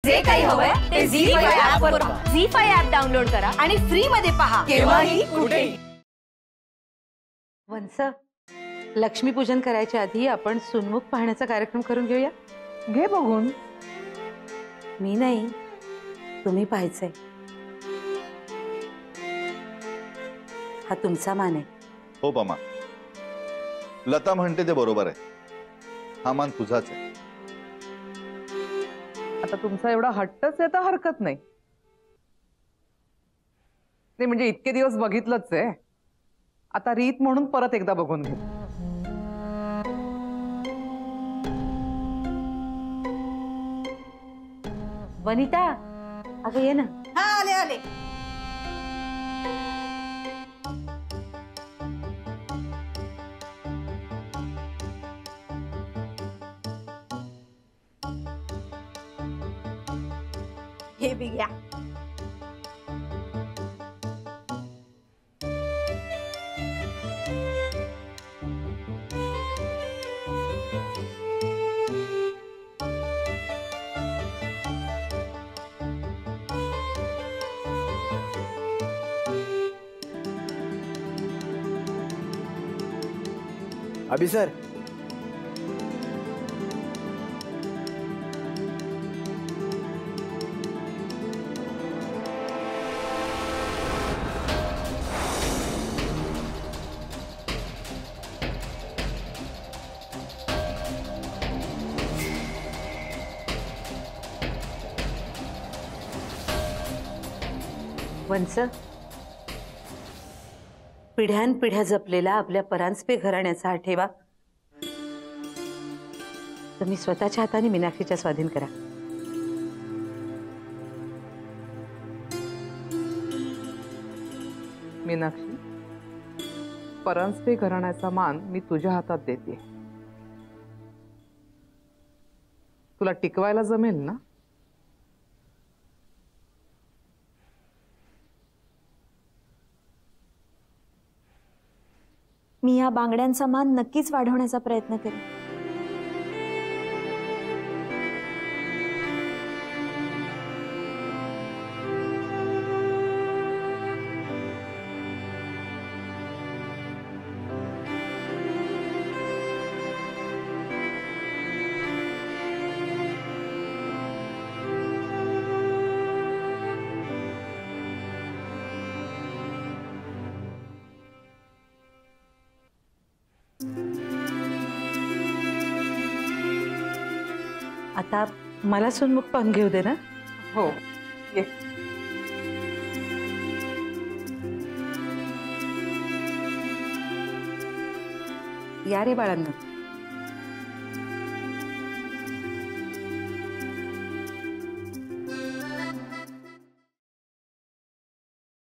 जे काही हवंय ते झी5 ऍप वर पहा. झी5 ऍप डाउनलोड करा आणि फ्री मध्ये पहा केव्हाही कुठेही. वंस, लक्ष्मीपूजन करायच्या आधी आपण सुनमुख पाहण्याचा कार्यक्रम करून घेऊया. घे बघून. मी नाही, तुम्ही पाहायचंय. हा तुमचा मान आहे. हो पमा, लता म्हणते ते बरोबर आहे. हा मान तुझाच आहे. आता तुमचा एवढा हट्टच आहे तर हरकत नाही. नाही म्हणजे इतके दिवस बघितलंच आहे, आता रीत म्हणून परत एकदा बघून घे. वनिता, अगं ये ना. हा आले आले. हे बी घ्या. अभी सर, वंस, पिढ्यानपिढ्या जपलेला आपल्या परांजपे घराण्याचा हा ठेवा तुम्ही स्वतःच्या हाताने मीनाक्षीच्या स्वाधीन करा. मीनाक्षी, परांजपे घराण्याचा मान मी तुझ्या हातात देते. तुला टिकवायला जमेल ना? मी या बांगड्यांचा मान नक्कीच वाढवण्याचा प्रयत्न करेन. आता मला सुनमुख पाहून घेऊ दे ना. हो, ये. या रे बाळांना.